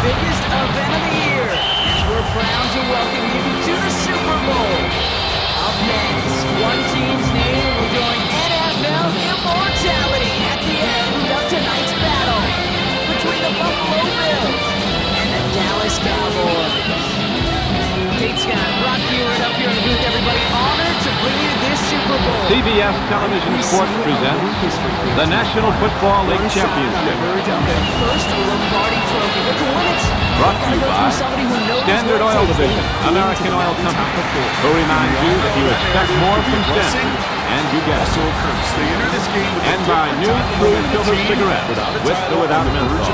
biggest event of the year, as we're proud to welcome you to the Super Bowl. Up next, one team's name will join NFL immortality at the end of tonight's battle between the Buffalo Bills and the Dallas Cowboys. Kate Scott, Brock Hewitt up here in the booth, everybody. Honored to bring you this Super Bowl. CBS Television Sports presents the National Football League Championship. First Lombardi trophy. But to win it, Brought to you by Standard Oil Division, American Oil Company, who reminds you that you expect more from Standard, and you get it. And by new True Filter cigarettes, with or without menthol.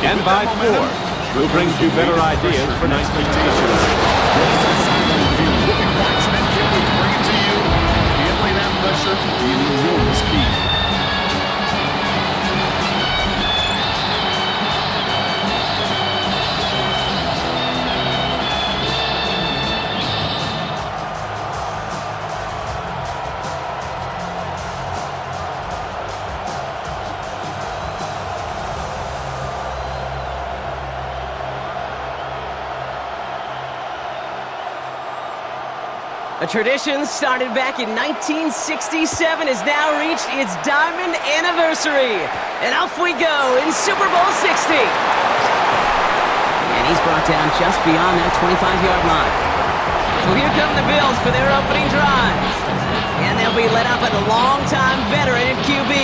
And by Ford, who brings you better ideas for 1960s. Pressure being enormous key. A tradition started back in 1967 has now reached its diamond anniversary. And off we go in Super Bowl 60. And he's brought down just beyond that 25-yard line. So here come the Bills for their opening drive. And they'll be led up by the longtime veteran at QB.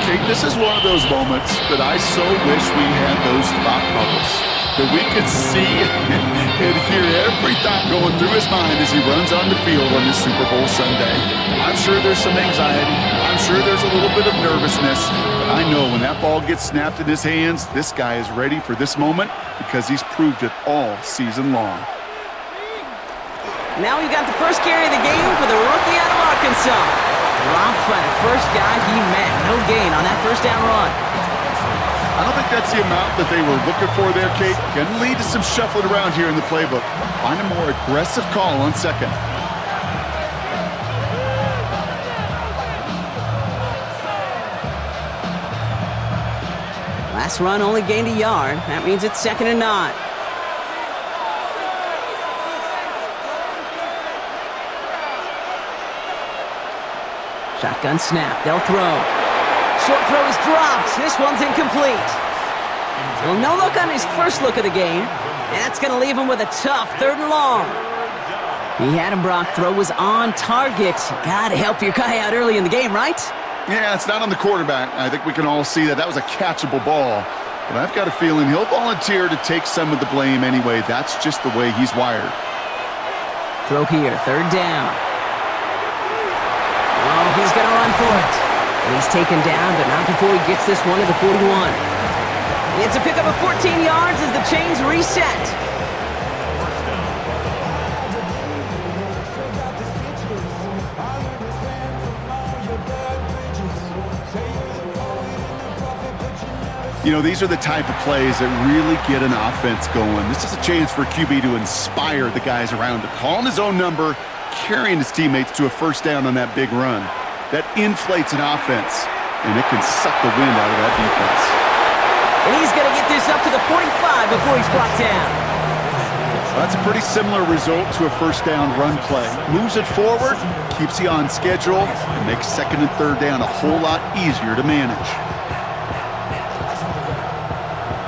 Kate, this is one of those moments that I so wish we had those thought bubbles. That we could see and hear every thought going through his mind as he runs on the field on this Super Bowl Sunday. I'm sure there's some anxiety. I'm sure there's a little bit of nervousness. But I know when that ball gets snapped in his hands, this guy is ready for this moment because he's proved it all season long. Now we've got the first carry of the game for the rookie out of Arkansas. Dropped by the first guy he met. No gain on that first down run. I don't think that's the amount that they were looking for there, Kate. Going to lead to some shuffling around here in the playbook. Find a more aggressive call on second. Last run only gained a yard. That means it's 2nd and 9. Shotgun snap. They'll throw. Short throw is dropped. This one's incomplete. Well, no look on his first look of the game. And that's going to leave him with a tough 3rd and long. He had him, Brock. Throw was on target. Got to help your guy out early in the game, right? Yeah, it's not on the quarterback. I think we can all see that was a catchable ball. But I've got a feeling he'll volunteer to take some of the blame anyway. That's just the way he's wired. Throw here. 3rd down. Oh, he's going to run for it. And he's taken down, but not before he gets this one to the 41. It's a pickup of 14 yards as the chains reset. You know, these are the type of plays that really get an offense going. This is a chance for QB to inspire the guys around him. Calling his own number, carrying his teammates to a first down on that big run. That inflates an offense, and it can suck the wind out of that defense. And he's going to get this up to the 45 before he's brought down. Well, that's a pretty similar result to a first down run play. Moves it forward, keeps you on schedule, and makes 2nd and 3rd down a whole lot easier to manage.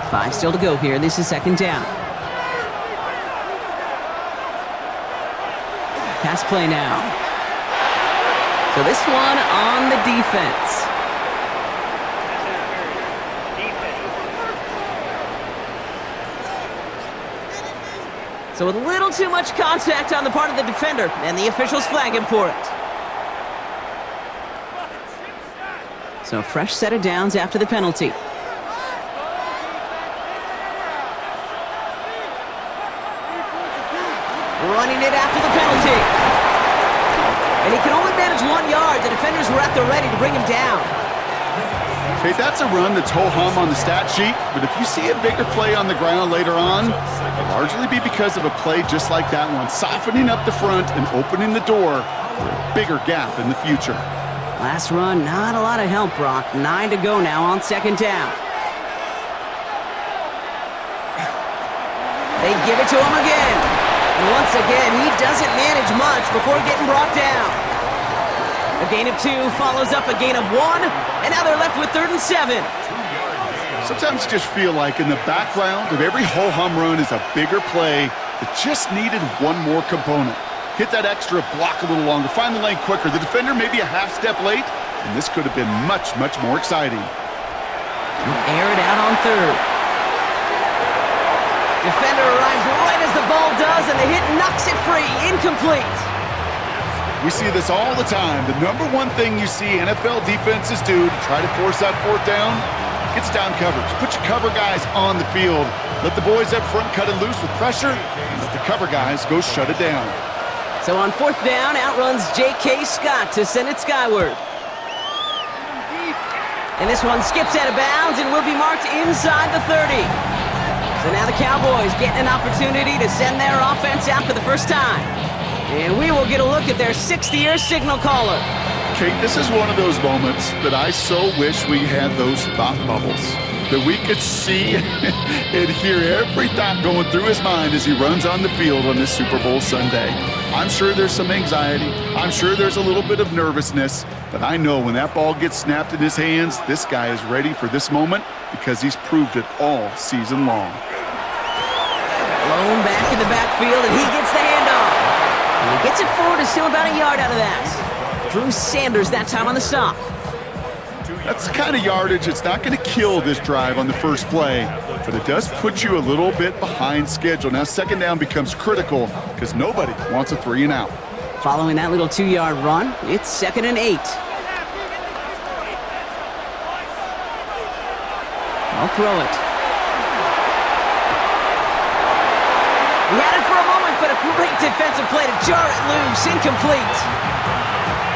5 still to go here. This is 2nd down. Pass play now. So this one on the defense. So with a little too much contact on the part of the defender, and the officials flag him for it. So a fresh set of downs after the penalty. Running it after the penalty. And he can only manage 1 yard. The defenders were at the ready to bring him down. Okay, that's a run that's ho-hum on the stat sheet, but if you see a bigger play on the ground later on, it'll largely be because of a play just like that one, softening up the front and opening the door for a bigger gap in the future. Last run, not a lot of help, Brock. 9 to go now on 2nd down. They give it to him again. And once again, he doesn't manage much before getting brought down. A gain of 2 follows up a gain of 1, and now they're left with 3rd and 7. Sometimes you just feel like in the background of every ho-hum run is a bigger play that just needed one more component. Hit that extra block a little longer, find the lane quicker. The defender maybe a half step late, and this could have been much, much more exciting. Air it out on 3rd. Defender arrives right as the ball does, and the hit knocks it free. Incomplete. We see this all the time. The number one thing you see NFL defenses do to try to force that 4th down, gets down coverage. Put your cover guys on the field. Let the boys up front cut it loose with pressure, and let the cover guys go shut it down. So on 4th down, outruns J.K. Scott to send it skyward. And this one skips out of bounds and will be marked inside the 30. So now the Cowboys getting an opportunity to send their offense out for the first time. And we will get a look at their 6th-year signal caller. Kate, this is one of those moments that I so wish we had those thought bubbles, that we could see and hear every thought going through his mind as he runs on the field on this Super Bowl Sunday. I'm sure there's some anxiety. I'm sure there's a little bit of nervousness, but I know when that ball gets snapped in his hands, this guy is ready for this moment because he's proved it all season long. Blown back in the backfield, and he gets the handoff. And he gets it forward and still about a yard out of that. Drew Sanders that time on the stop. That's the kind of yardage that's not going to kill this drive on the first play, but it does put you a little bit behind schedule. Now 2nd down becomes critical because nobody wants a 3 and out. Following that little 2-yard run, it's 2nd and 8. I'll throw it. He had it for a moment, but a great defensive play to jar it loose. Incomplete.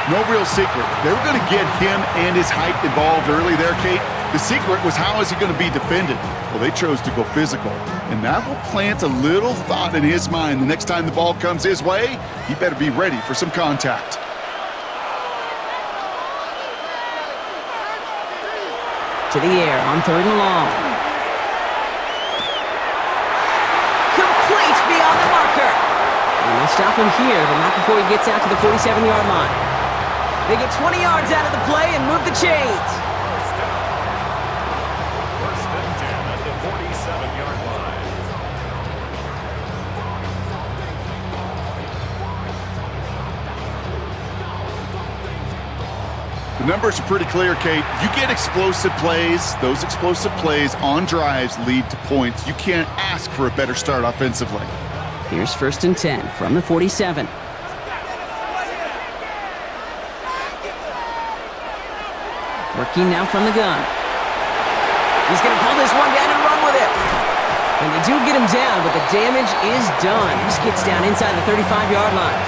No real secret. They were going to get him and his height involved early there, Kate. The secret was how is he going to be defended? Well, they chose to go physical, and that will plant a little thought in his mind. The next time the ball comes his way, he better be ready for some contact. To the air on 3rd and long. Complete beyond the marker. And they'll stop him here, but not before he gets out to the 47-yard line. They get 20 yards out of the play and move the chains. First and 10 at the 47-yard line. The numbers are pretty clear, Kate. You get explosive plays. Those explosive plays on drives lead to points. You can't ask for a better start offensively. Here's 1st and 10 from the 47. Working now from the gun. He's going to pull this one down and run with it. And they do get him down, but the damage is done. This gets down inside the 35-yard line.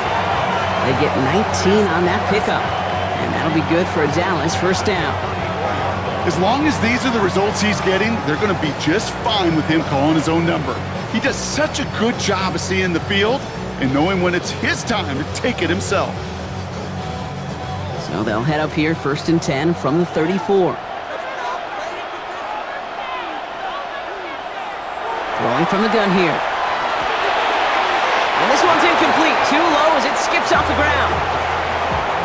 They get 19 on that pickup. And that'll be good for a Dallas 1st down. As long as these are the results he's getting, they're going to be just fine with him calling his own number. He does such a good job of seeing the field and knowing when it's his time to take it himself. So they'll head up here 1st and 10 from the 34. Throwing from the gun here. And this one's incomplete. Too low as it skips off the ground.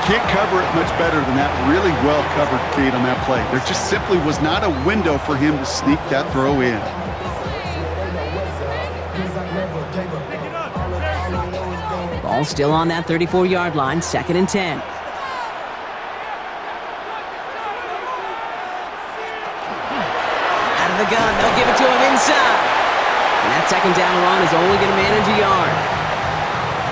Can't cover it much better than that. Really well covered, Kate, on that play. There just simply was not a window for him to sneak that throw in. Ball still on that 34-yard line, 2nd and 10. Out of the gun, they'll give it to him inside. And that 2nd down run is only going to manage a yard.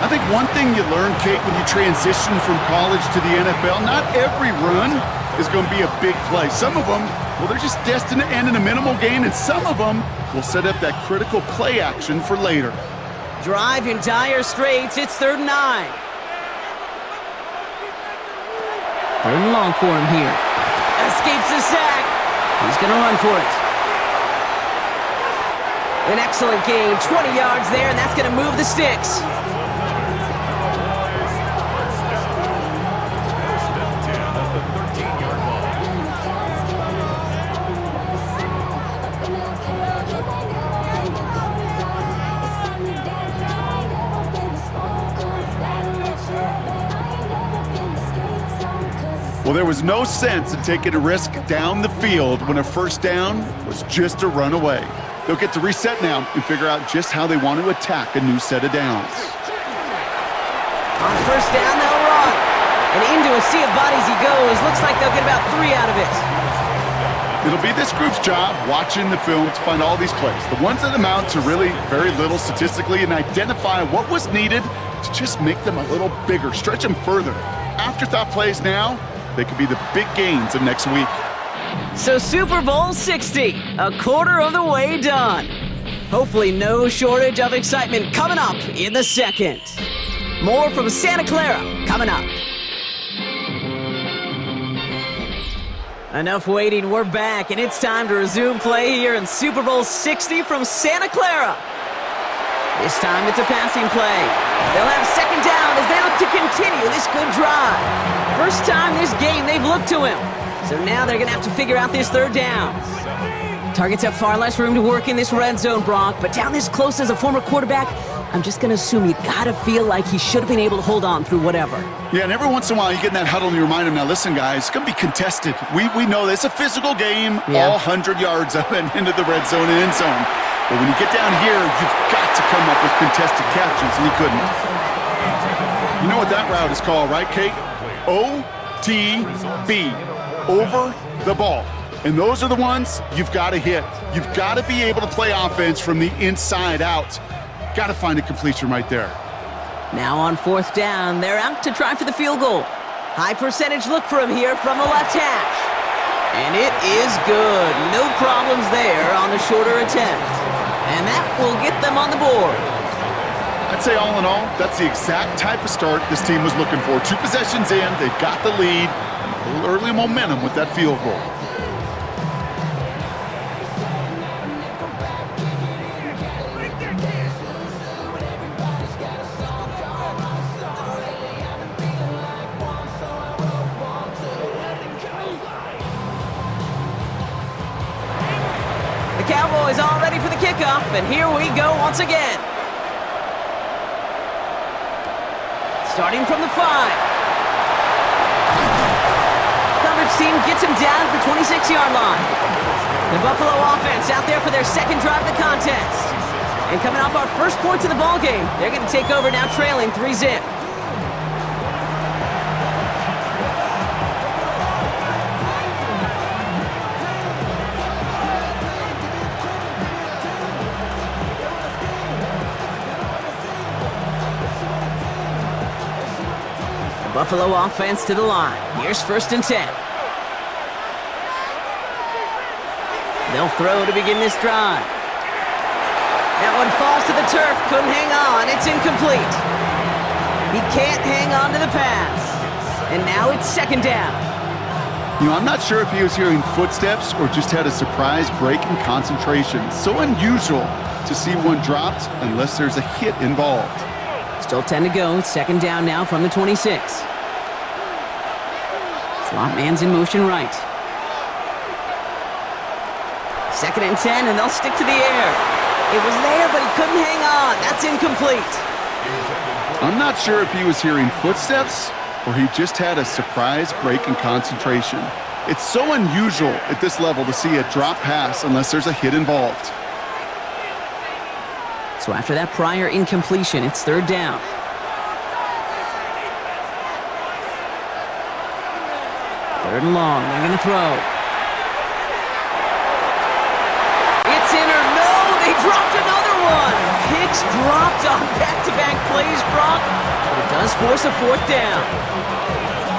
I think one thing you learn, Kate, when you transition from college to the NFL, not every run is going to be a big play. Some of them, well, they're just destined to end in a minimal gain, and some of them will set up that critical play action for later. Drive in dire straits. It's 3rd and 9. 3rd and long for him here. Escapes the sack. He's going to run for it. An excellent gain. 20 yards there, and that's going to move the sticks. Well, there was no sense in taking a risk down the field when a first down was just a run away. They'll get to reset now and figure out just how they want to attack a new set of downs. On first down, they'll run. And into a sea of bodies he goes. Looks like they'll get about 3 out of it. It'll be this group's job watching the film to find all these plays, the ones that amount to really very little statistically, and identify what was needed to just make them a little bigger, stretch them further. Afterthought plays now, they could be the big gains of next week. So Super Bowl 60, a quarter of the way done. Hopefully no shortage of excitement coming up in the second. More from Santa Clara coming up. Enough waiting, we're back, and it's time to resume play here in Super Bowl 60 from Santa Clara. This time it's a passing play. They'll have second down as they look to continue this good drive. First time this game they've looked to him. So now they're going to have to figure out this third down. Targets have far less room to work in this red zone, Brock, but down this close as a former quarterback, I'm just going to assume you got to feel like he should have been able to hold on through whatever. Yeah, and every once in a while you get in that huddle and you remind him, now listen, guys, it's going to be contested. We know this. It's a physical game, all 100 yards up and into the red zone and end zone. But when you get down here, you've got to come up with contested catches, and he couldn't. You know what that route is called, right, Kate? OTB, over the ball. And those are the ones you've got to hit. You've got to be able to play offense from the inside out. Got to find a completion right there. Now on fourth down, they're out to try for the field goal. High percentage look for him here from the left hash. And it is good. No problems there on the shorter attempt. And that will get them on the board. I'd say all in all, that's the exact type of start this team was looking for. 2 possessions in, they've got the lead. A little early momentum with that field goal. The Cowboys all ready for the kickoff, and here we go once again. Starting from the 5. Coverage team gets him down at the 26-yard line. The Buffalo offense out there for their second drive of the contest. And coming off our first points of the ball game, they're going to take over now trailing 3-zip. Buffalo offense to the line. Here's 1st and 10. They'll throw to begin this drive. That one falls to the turf. Couldn't hang on. It's incomplete. He can't hang on to the pass. And now it's 2nd down. You know, I'm not sure if he was hearing footsteps or just had a surprise break in concentration. So unusual to see one dropped unless there's a hit involved. Still 10 to go. 2nd down now from the 26. Slot man's in motion right. 2nd and 10, and they'll stick to the air. It was there, but he couldn't hang on. That's incomplete. I'm not sure if he was hearing footsteps or he just had a surprise break in concentration. It's so unusual at this level to see a drop pass unless there's a hit involved. So after that prior incompletion, it's 3rd down. Third and long, they're going to throw. It's in or no, they dropped another one. Picks dropped on back-to-back plays, Brock, but it does force a 4th down.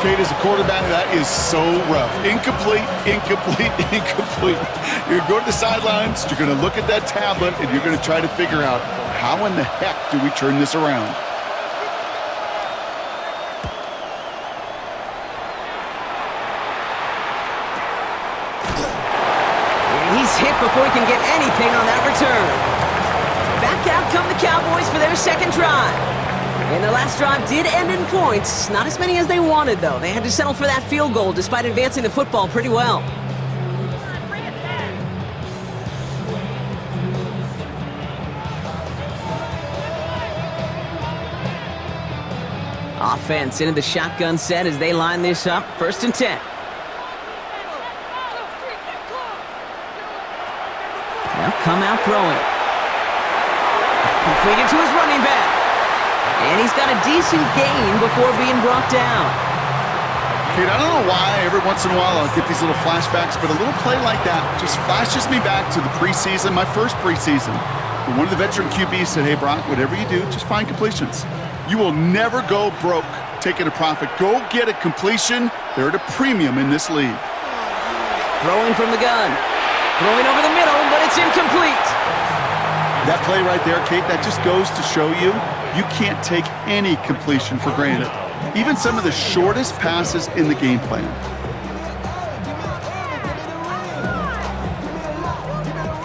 Kate, as a quarterback, that is so rough. Incomplete, incomplete, incomplete. You're going to go to the sidelines, you're going to look at that tablet, and you're going to try to figure out how in the heck do we turn this around? He's hit before he can get anything on that return. Back out come the Cowboys for their 2nd drive. And their last drive did end in points. Not as many as they wanted, though. They had to settle for that field goal despite advancing the football pretty well. Offense into the shotgun set as they line this up. 1st and 10. They'll come out throwing. Completed to his running back. And he's got a decent gain before being brought down. Kate, I don't know why every once in a while I'll get these little flashbacks, but a little play like that just flashes me back to the preseason, my first preseason. When one of the veteran QBs said, hey, Brock, whatever you do, just find completions. You will never go broke taking a profit. Go get a completion. They're at a premium in this league. Throwing from the gun. Throwing over the middle, but it's incomplete. That play right there, Kate, that just goes to show you, you can't take any completion for granted. Even some of the shortest passes in the game plan.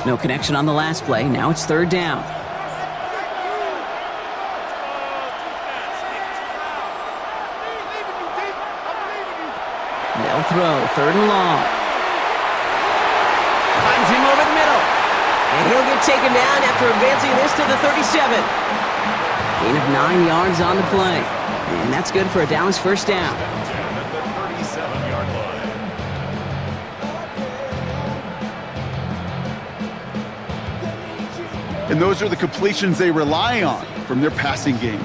No connection on the last play. Now it's 3rd down. They'll throw. 3rd and long. Finds him over the middle. And he'll get taken down after advancing this to the 37. Gain of 9 yards on the play. And that's good for a Dallas 1st down. And those are the completions they rely on from their passing game.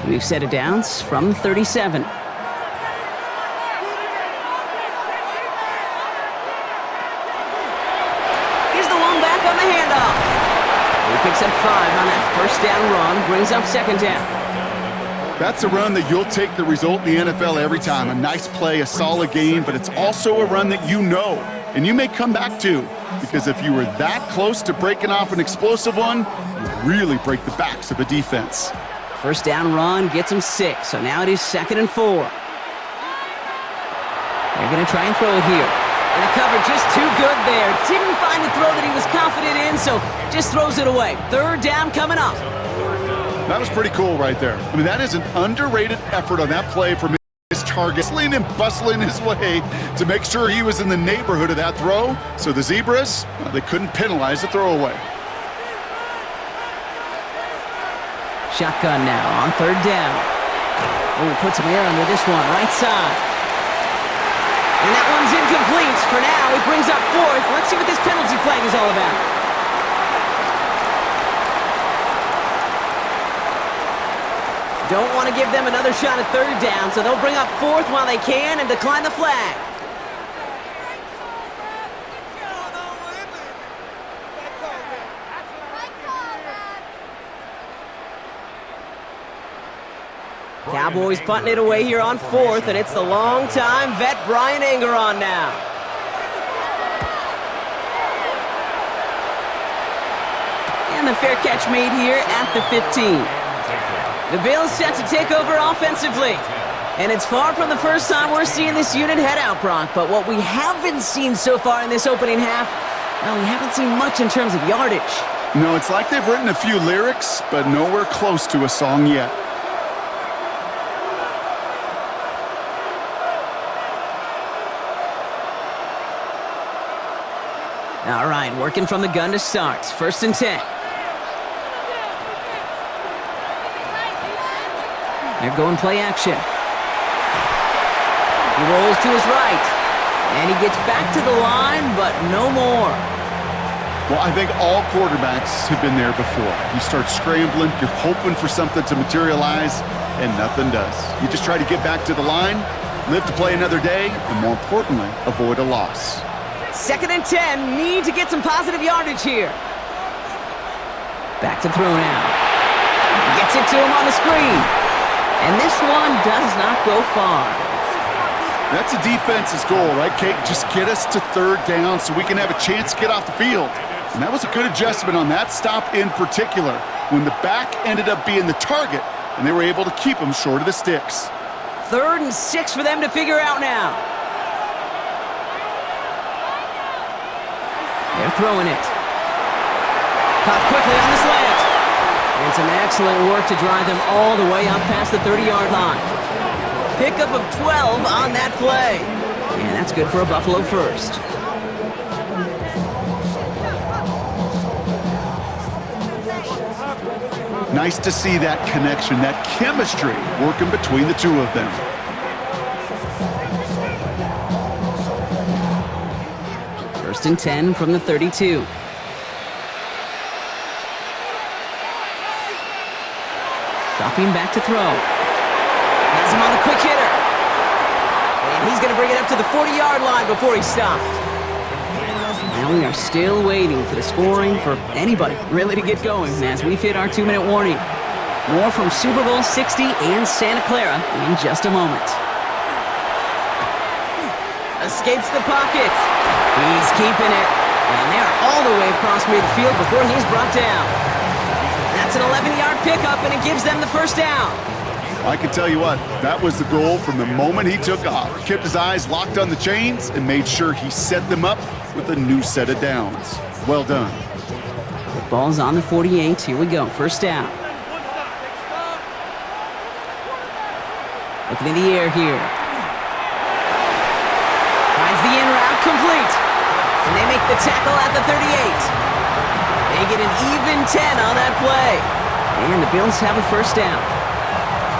We've set it downs from 37. Here's the one back on the handoff. He picks up 5 on that 1st down run, brings up 2nd down. That's a run that you'll take the result in the NFL every time. A nice play, a solid game, but it's also a run that you know, and you may come back to, because if you were that close to breaking off an explosive one, you really break the backs of a defense. 1st down run gets him 6, so now it is 2nd and 4. They're going to try and throw it here. And the cover just too good there. Didn't find a throw that he was confident in, so just throws it away. 3rd down coming up. That was pretty cool right there. I mean, that is an underrated effort on that play from his target. Hustling and bustling his way to make sure he was in the neighborhood of that throw. So the Zebras, well, they couldn't penalize the throwaway. Shotgun now on 3rd down. Oh, puts some air under this one, right side. And that one's incomplete. For now, he brings up 4th. Let's see what this penalty flag is all about. Don't want to give them another shot at 3rd down, so they'll bring up 4th while they can and decline the flag. Cowboys punting it away here on 4th, and it's the long-time vet Brian Anger on now. And the fair catch made here at the 15. The Bills set to take over offensively. And it's far from the first time we're seeing this unit head out, Brock. But what we haven't seen so far in this opening half, well, we haven't seen much in terms of yardage. No, it's like they've written a few lyrics, but nowhere close to a song yet. All right, working from the gun to start. 1st and 10. They're going play action. He rolls to his right. And he gets back to the line, but no more. Well, I think all quarterbacks have been there before. You start scrambling, you're hoping for something to materialize, and nothing does. You just try to get back to the line, live to play another day, and more importantly, avoid a loss. 2nd and 10, need to get some positive yardage here. Back to throw now. Gets it to him on the screen. And this one does not go far. That's a defense's goal, right, Kate? Just get us to 3rd down so we can have a chance to get off the field. And that was a good adjustment on that stop in particular, when the back ended up being the target, and they were able to keep him short of the sticks. 3rd and 6 for them to figure out now. They're throwing it. Caught quickly on the slant. And some excellent work to drive them all the way up past the 30-yard line. Pickup of 12 on that play. And that's good for a Buffalo 1st. Nice to see that connection, that chemistry working between the two of them. First and 10 from the 32. Dropping back to throw. Has him on the quick hitter. And he's going to bring it up to the 40-yard line before he stopped. Now we are still waiting for the scoring for anybody really to get going as we've hit our 2-minute warning. More from Super Bowl 60 and Santa Clara in just a moment. Escapes the pocket. He's keeping it. And they're all the way across midfield before he's brought down. That's an 11-yard pickup, and it gives them the first down. I can tell you what, that was the goal from the moment he took off. Kept his eyes locked on the chains and made sure he set them up with a new set of downs. Well done. The ball's on the 48. Here we go. First down. Looking in the air here. Finds the in route complete. And they make the tackle at the 38. They get an even 10 on that play. And the Bills have a first down.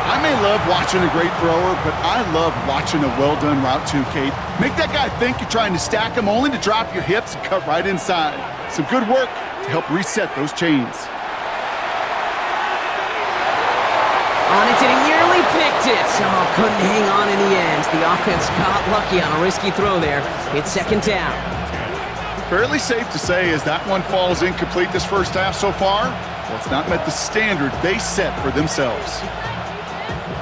I may love watching a great thrower, but I love watching a well-done route too, Kate. Make that guy think you're trying to stack him only to drop your hips and cut right inside. Some good work to help reset those chains. On it, and he nearly picked it. Oh, couldn't hang on in the end. The offense got lucky on a risky throw there. It's second down. Fairly safe to say as that one falls incomplete this first half so far, well, it's not met the standard they set for themselves.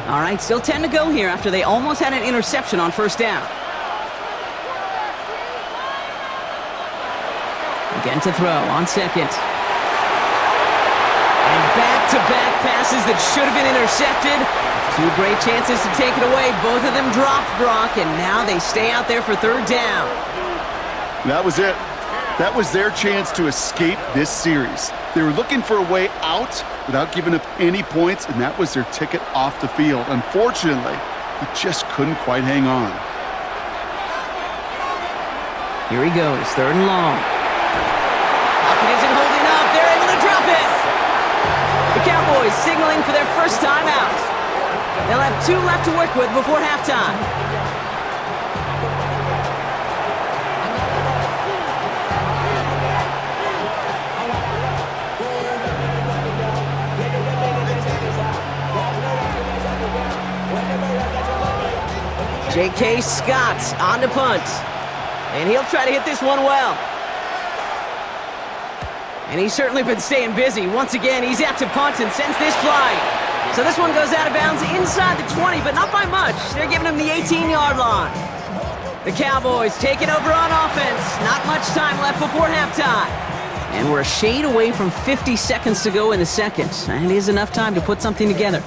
All right, still 10 to go here after they almost had an interception on first down. Again to throw on second. And back-to-back passes that should have been intercepted. Two great chances to take it away. Both of them dropped, Brock, and now they stay out there for third down. That was it. That was their chance to escape this series. They were looking for a way out without giving up any points, and that was their ticket off the field. Unfortunately, he just couldn't quite hang on. Here he goes, third and long. Pocket isn't holding up. They're able to drop it. The Cowboys signaling for their first time out. They'll have 2 left to work with before halftime. J.K. Scott on the punt. And he'll try to hit this one well. And he's certainly been staying busy. Once again, he's out to punt and sends this flying. So this one goes out of bounds inside the 20, but not by much. They're giving him the 18-yard line. The Cowboys taking over on offense. Not much time left before halftime. And we're a shade away from 50 seconds to go in the second. And it is enough time to put something together.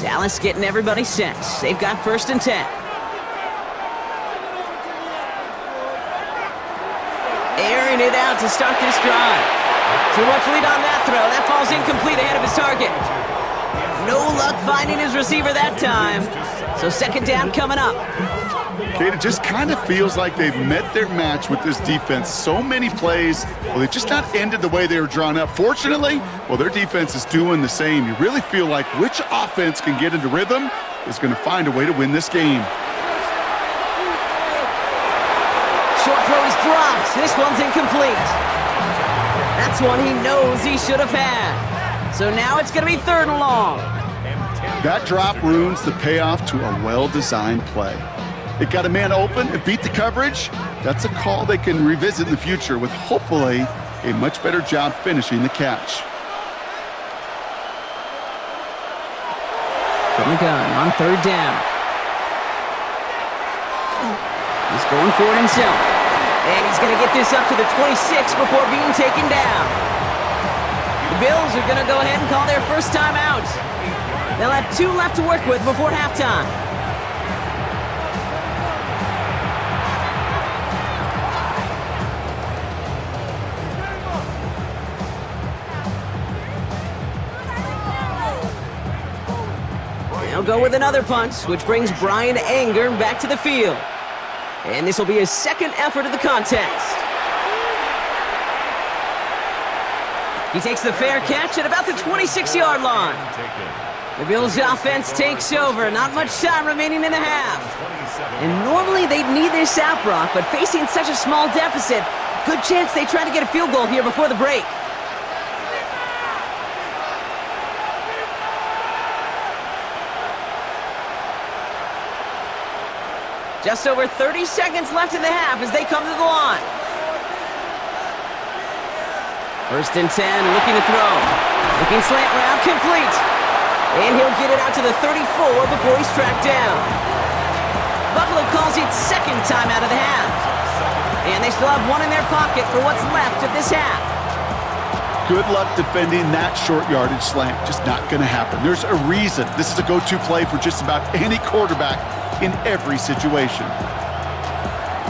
Dallas getting everybody set. They've got first and 10. Airing it out to start this drive. Too much lead on that throw. That falls incomplete ahead of his target. No luck finding his receiver that time. So second down coming up. Kate, it just kind of feels like they've met their match with this defense. So many plays, well, they just not ended the way they were drawn up. Fortunately, well, their defense is doing the same. You really feel like which offense can get into rhythm is going to find a way to win this game. Short throw is dropped. This one's incomplete. That's one he knows he should have had. So now it's going to be third and long. That drop ruins the payoff to a well-designed play. It got a man open and beat the coverage. That's a call they can revisit in the future with hopefully a much better job finishing the catch. From the gun on third down. He's going for it himself. And he's going to get this up to the 26 before being taken down. The Bills are going to go ahead and call their first time out. They'll have 2 left to work with before halftime. They'll go with another punt, which brings Brian Anger back to the field. And this will be his second effort of the contest. He takes the fair catch at about the 26-yard line. The Bills' offense takes over. Not much time remaining in the half. And normally they'd need this out, Brock, but facing such a small deficit, good chance they try to get a field goal here before the break. Just over 30 seconds left in the half as they come to the line. First and 10, looking to throw. Looking slant route, complete. And he'll get it out to the 34 before he's tracked down. Buffalo calls it second time out of the half. And they still have one in their pocket for what's left of this half. Good luck defending that short yardage slant. Just not going to happen. There's a reason this is a go-to play for just about any quarterback in every situation.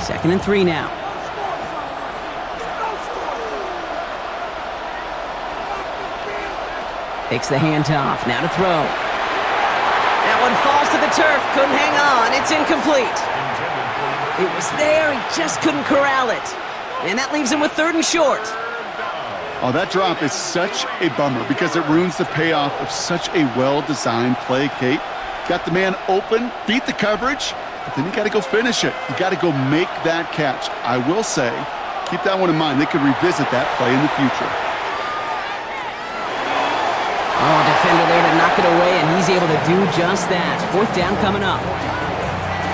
2nd and 3 now. Takes the handoff. Now to throw. That one falls to the turf. Couldn't hang on. It's incomplete. It was there. He just couldn't corral it. And that leaves him with 3rd and short. Oh, that drop is such a bummer because it ruins the payoff of such a well-designed play, Kate. Got the man open, beat the coverage, but then you got to go finish it. You got to go make that catch. I will say, keep that one in mind. They could revisit that play in the future. Oh, defender there to knock it away, and he's able to do just that. 4th down coming up.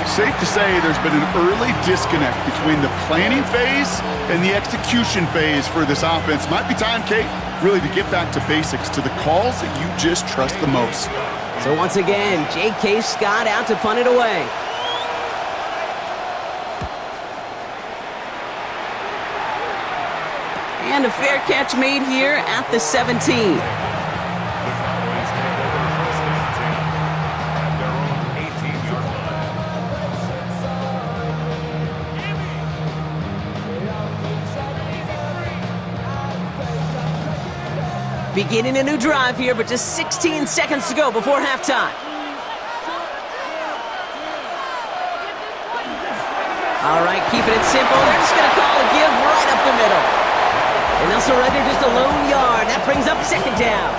Safe to say there's been an early disconnect between the planning phase and the execution phase for this offense. Might be time, Kate, really to get back to basics, to the calls that you just trust the most. So once again, J.K. Scott out to punt it away. And a fair catch made here at the 17. Beginning a new drive here, but just 16 seconds to go before halftime. All right, keeping it simple. They're just going to call a give right up the middle. And they'll surrender just a lone yard. That brings up 2nd down.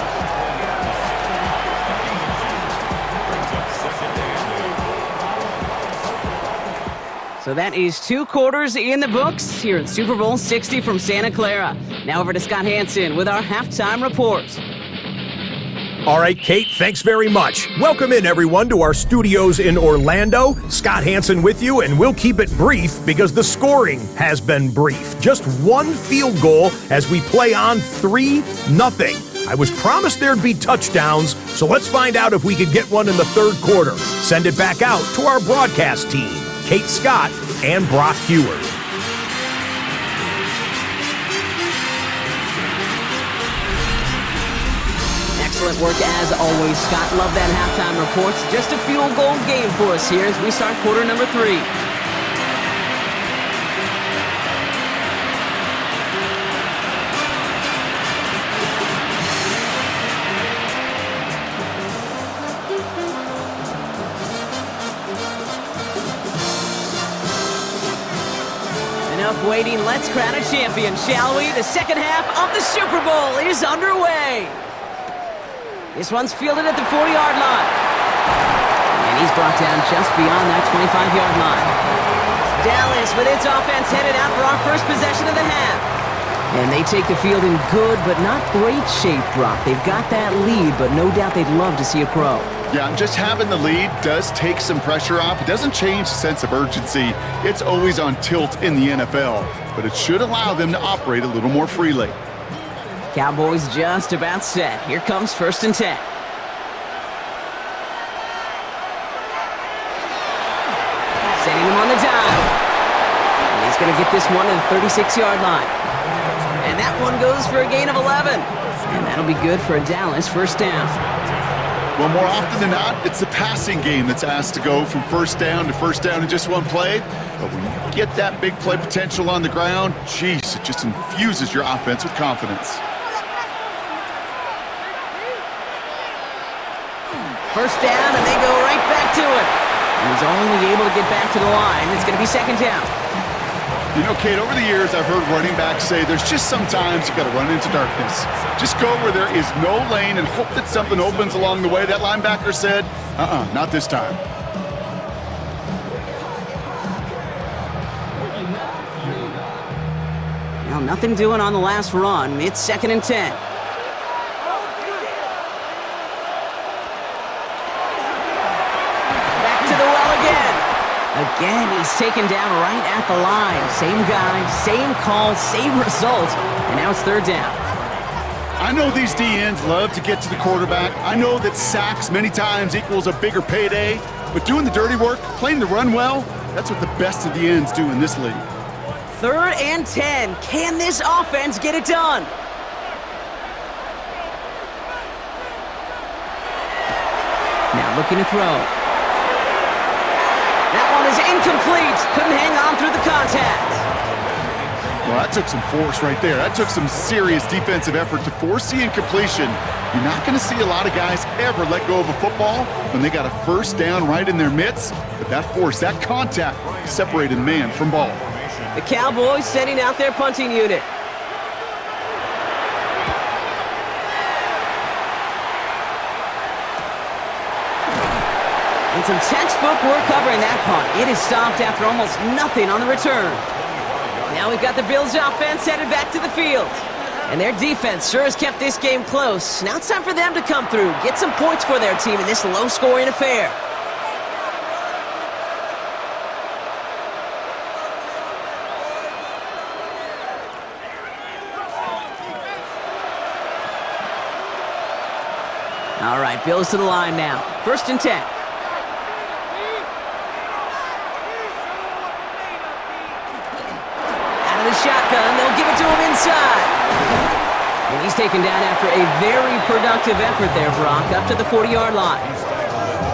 So that is 2 quarters in the books here in Super Bowl 60 from Santa Clara. Now over to Scott Hansen with our halftime report. All right, Kate, thanks very much. Welcome in, everyone, to our studios in Orlando. Scott Hansen with you, and we'll keep it brief because the scoring has been brief. Just 1 field goal as we play on 3-0. I was promised there'd be touchdowns, so let's find out if we could get one in the 3rd quarter. Send it back out to our broadcast team, Kate Scott and Brock Heward. Excellent work as always, Scott. Love that halftime report. Just a field goal game for us here as we start quarter number 3. Enough waiting. Let's crown a champion, shall we? The second half of the Super Bowl is underway. This one's fielded at the 40-yard line. And he's brought down just beyond that 25-yard line. Dallas with its offense headed out for our first possession of the half. And they take the field in good but not great shape, Brock. They've got that lead, but no doubt they'd love to see it grow. Yeah, just having the lead does take some pressure off. It doesn't change the sense of urgency. It's always on tilt in the NFL, but it should allow them to operate a little more freely. Cowboys just about set. Here comes 1st and 10. Setting him on the dive. And he's going to get this one to the 36-yard line. And that one goes for a gain of 11. And that'll be good for a Dallas 1st down. Well, more often than not, it's the passing game that's asked to go from 1st down to 1st down in just 1 play. But when you get that big play potential on the ground, geez, it just infuses your offense with confidence. 1st down, and they go right back to it. And he's only able to get back to the line. It's going to be 2nd down. You know, Kate, over the years, I've heard running backs say there's just sometimes you got to run into darkness. Just go where there is no lane and hope that something opens along the way. That linebacker said, not this time. Well, nothing doing on the last run. It's 2nd and 10. Back to the well again. Again, he's taken down right at the line. Same guy, same call, same result. And now it's 3rd down. I know these DNs love to get to the quarterback. I know that sacks many times equals a bigger payday. But doing the dirty work, playing the run well, that's what the best of the ends do in this league. 3rd and 10. Can this offense get it done? Now looking to throw. That one is incomplete. Couldn't hang on through the contact. Well, that took some force right there. That took some serious defensive effort to force the incompletion. You're not going to see a lot of guys ever let go of a football when they got a 1st down right in their midst. But that force, that contact, separated man from ball. The Cowboys sending out their punting unit. And some textbook work covering that punt. It is stopped after almost nothing on the return. Now we've got the Bills offense headed back to the field. And their defense sure has kept this game close. Now it's time for them to come through, get some points for their team in this low-scoring affair. All right, Bills to the line now. 1st and 10. Out of the shotgun, they'll give it to him inside. And he's taken down after a very productive effort there, Brock, up to the 40-yard line.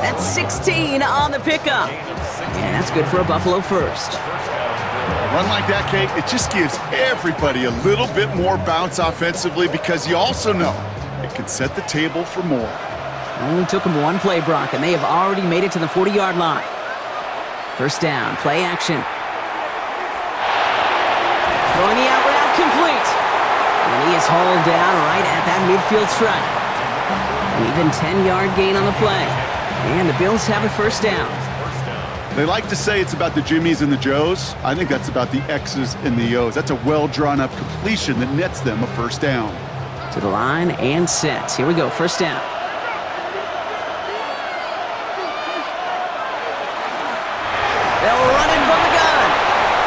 That's 16 on the pickup. And that's good for a Buffalo first. A run like that, Kate, it just gives everybody a little bit more bounce offensively because you also know it can set the table for more. Only took them one play, Brock, and they have already made it to the 40-yard line. 1st down, play action. Throwing the out route complete. And he is hauled down right at that midfield stripe. An even 10-yard gain on the play. And the Bills have a 1st down. They like to say it's about the Jimmies and the Joes. I think that's about the X's and the O's. That's a well-drawn-up completion that nets them a 1st down. To the line and set. Here we go, 1st down. They'll run it from the gun.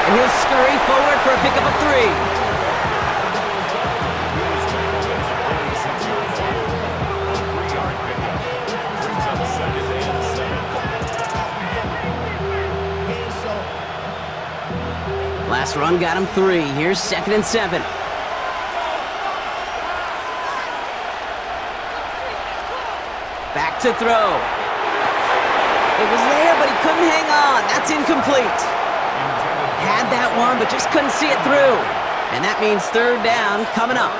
And he'll scurry forward for a pickup of 3. Last run got him 3. Here's 2nd and 7. Back to throw. It was there, but he couldn't hang on. That's incomplete. Had that one, but just couldn't see it through. And that means 3rd down coming up.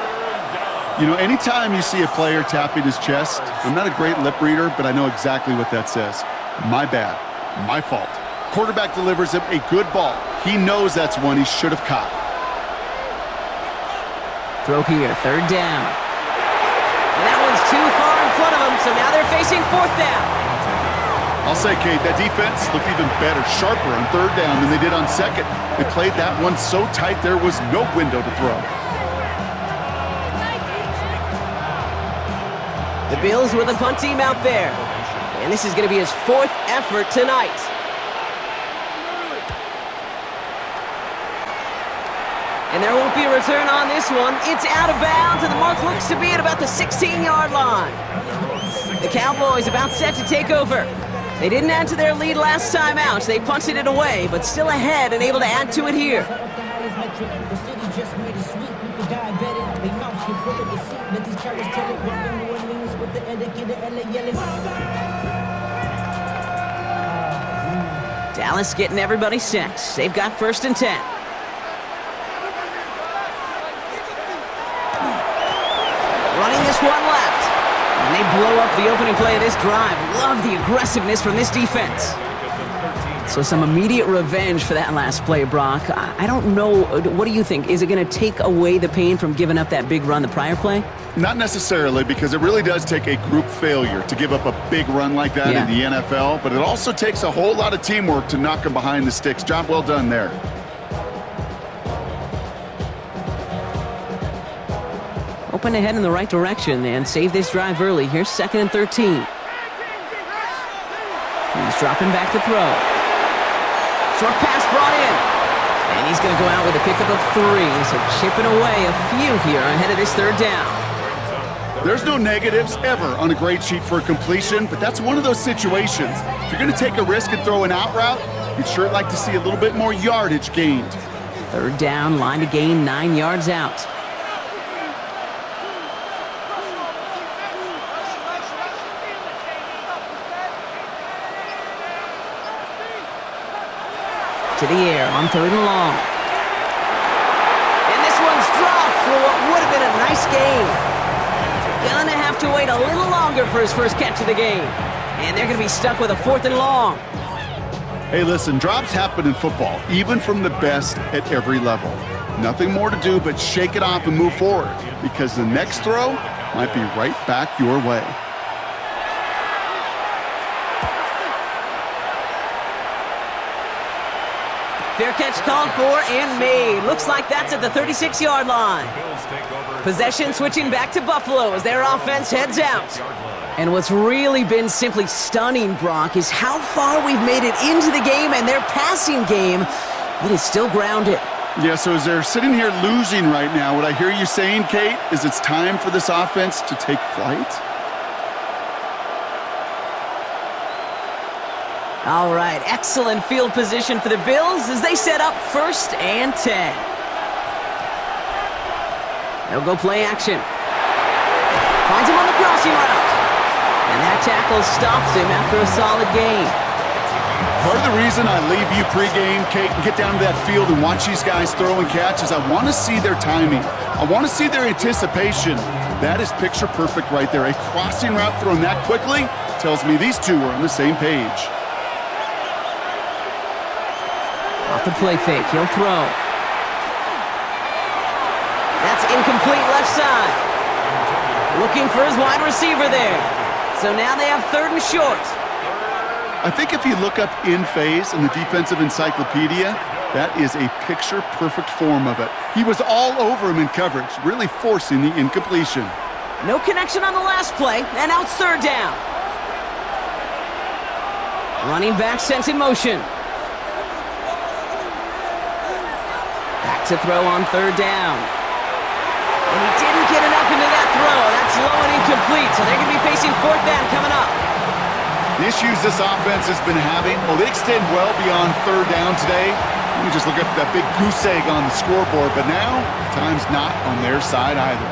You know, anytime you see a player tapping his chest, I'm not a great lip reader, but I know exactly what that says. My bad. My fault. Quarterback delivers him a good ball. He knows that's one he should have caught. Throw here, 3rd down. And that one's too far in front of him, so now they're facing 4th down. I'll say, Kate, that defense looked even better, sharper on 3rd down than they did on 2nd. They played that one so tight there was no window to throw. The Bills with a punt team out there. And this is going to be his 4th effort tonight. And there won't be a return on this one. It's out of bounds, and the mark looks to be at about the 16-yard line. The Cowboys about set to take over. They didn't add to their lead last time out. They punted it away, but still ahead and able to add to it here. Dallas getting everybody set. They've got 1st and 10. Running this one left. And they blow up the opening play of this drive. Love the aggressiveness from this defense. So some immediate revenge for that last play, Brock. I don't know. What do you think? Is it going to take away the pain from giving up that big run the prior play? Not necessarily, because it really does take a group failure to give up a big run like that in the NFL, but it also takes a whole lot of teamwork to knock them behind the sticks. Job well done there. Open ahead in the right direction and save this drive early. Here's 2nd and 13. He's dropping back to throw. Short pass brought in. And he's going to go out with a pickup of 3. So chipping away a few here ahead of this 3rd down. There's no negatives ever on a grade sheet for a completion, but that's one of those situations. If you're going to take a risk and throw an out route, you'd sure like to see a little bit more yardage gained. 3rd down, line to gain 9 yards out. To the air on 3rd and long. And this one's dropped for what would have been a nice game. Gonna have to wait a little longer for his first catch of the game. And they're gonna be stuck with a 4th and long. Hey, listen, drops happen in football, even from the best at every level. Nothing more to do but shake it off and move forward, because the next throw might be right back your way. Fair catch called for and made. Looks like that's at the 36-yard line. Possession switching back to Buffalo as their offense heads out. And what's really been simply stunning, Brock, is how far we've made it into the game, and their passing game, it is still grounded. Yeah, so as they're sitting here losing right now, what I hear you saying, Kate, is it's time for this offense to take flight? All right, excellent field position for the Bills as they set up 1st and 10. They'll go play action. Finds him on the crossing route. And that tackle stops him after a solid gain. Part of the reason I leave you pregame, Kate, and get down to that field and watch these guys throw and catch is I want to see their timing. I want to see their anticipation. That is picture perfect right there. A crossing route thrown that quickly tells me these two are on the same page. Off the play fake, he'll throw. That's incomplete left side. Looking for his wide receiver there. So now they have 3rd and short. I think if you look up in phase in the defensive encyclopedia, that is a picture-perfect form of it. He was all over him in coverage, really forcing the incompletion. No connection on the last play, and now it's 3rd down. Running back sent in motion. Back to throw on 3rd down. And he didn't get enough into that throw. That's low and incomplete, so they're going to be facing 4th down coming up. The issues this offense has been having, well, they extend well beyond 3rd down today. You can just look up that big goose egg on the scoreboard, but now, time's not on their side either.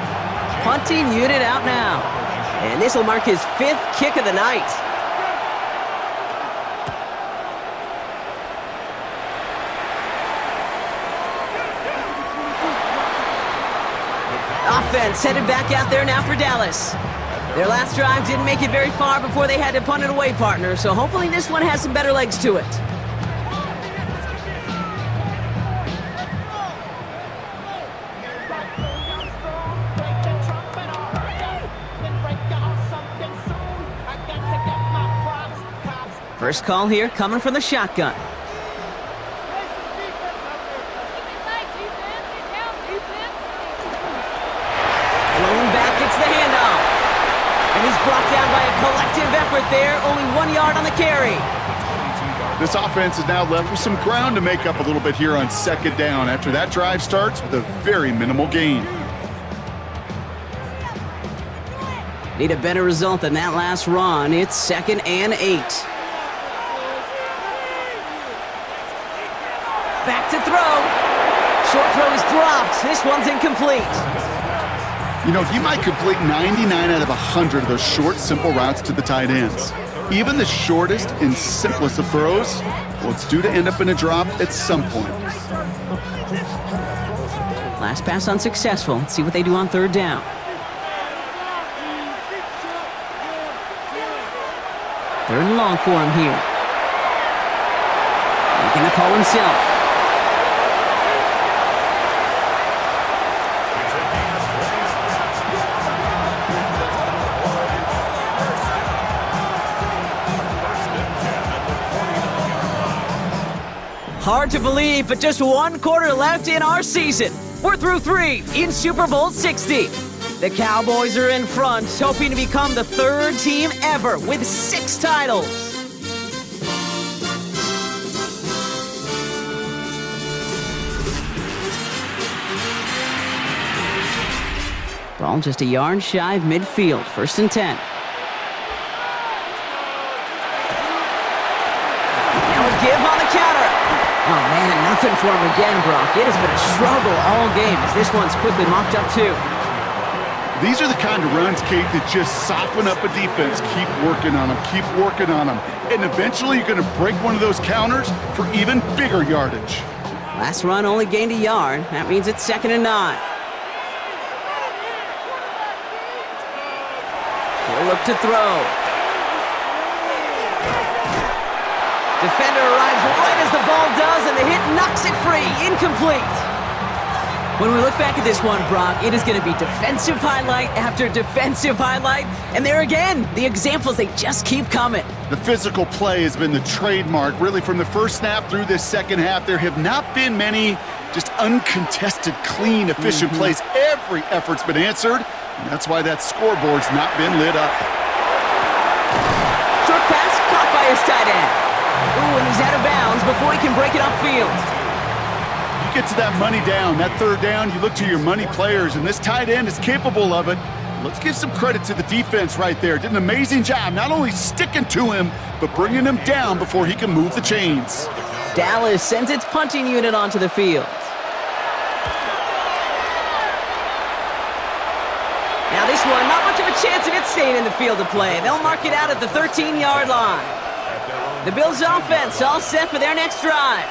Punting unit out now. And this will mark his 5th kick of the night. Offense headed back out there now for Dallas. Their last drive didn't make it very far before they had to punt it away, partner, so hopefully this one has some better legs to it. First call here coming from the shotgun. Brought down by a collective effort there, only 1 yard on the carry. This offense is now left with some ground to make up a little bit here on 2nd down after that drive starts with a very minimal gain. Need a better result than that last run. It's 2nd and 8. Back to throw. Short throw is dropped. This one's incomplete. You know, he might complete 99 out of 100 of those short, simple routes to the tight ends. Even the shortest and simplest of throws, well, it's due to end up in a drop at some point. Last pass unsuccessful. Let's see what they do on 3rd down. 3rd and long for him here. making the call himself. Hard to believe, but just one quarter left in our season. We're through 3 in Super Bowl 60. The Cowboys are in front, hoping to become the 3rd team ever with 6 titles. Ball just a yard shy of midfield, 1st and 10. Now a give on the counter. Oh man, nothing for him again, Brock. It has been a struggle all game as this one's quickly mopped up too. These are the kind of runs, Kate, that just soften up a defense. Keep working on them, keep working on them. And eventually you're going to break one of those counters for even bigger yardage. Last run only gained a yard. That means it's 2nd and 9. He'll look to throw. Defender arrives right as the ball does, and the hit knocks it free. Incomplete. When we look back at this one, Brock, it is going to be defensive highlight after defensive highlight. And there again, the examples, they just keep coming. The physical play has been the trademark. Really, from the first snap through this second half, there have not been many just uncontested, clean, efficient plays. Every effort's been answered, and that's why that scoreboard's not been lit up. Short pass caught by his tight end. Ooh, and he's out of bounds before he can break it upfield. You get to that money down, that 3rd down, you look to your money players, and this tight end is capable of it. Let's give some credit to the defense right there. Did an amazing job not only sticking to him, but bringing him down before he can move the chains. Dallas sends its punting unit onto the field. Now this one, not much of a chance of it staying in the field of play. They'll mark it out at the 13-yard line. The Bills' offense all set for their next drive.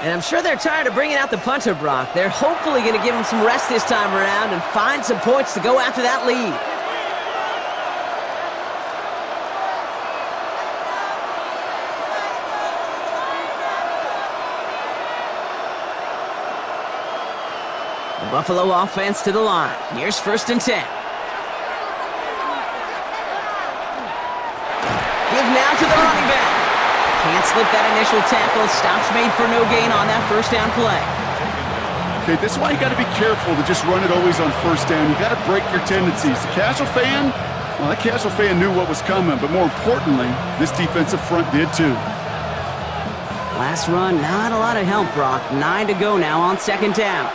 And I'm sure they're tired of bringing out the punter, Brock. They're hopefully going to give him some rest this time around and find some points to go after that lead. The Buffalo offense to the line. Here's 1st and 10. Give now to the running back. Can't slip that initial tackle. Stops made for no gain on that 1st down play. Okay, this is why you got to be careful to just run it always on 1st down. You got to break your tendencies. The casual fan, well, that casual fan knew what was coming, but more importantly, this defensive front did too. Last run, not a lot of help, Brock. 9 to go now on 2nd down.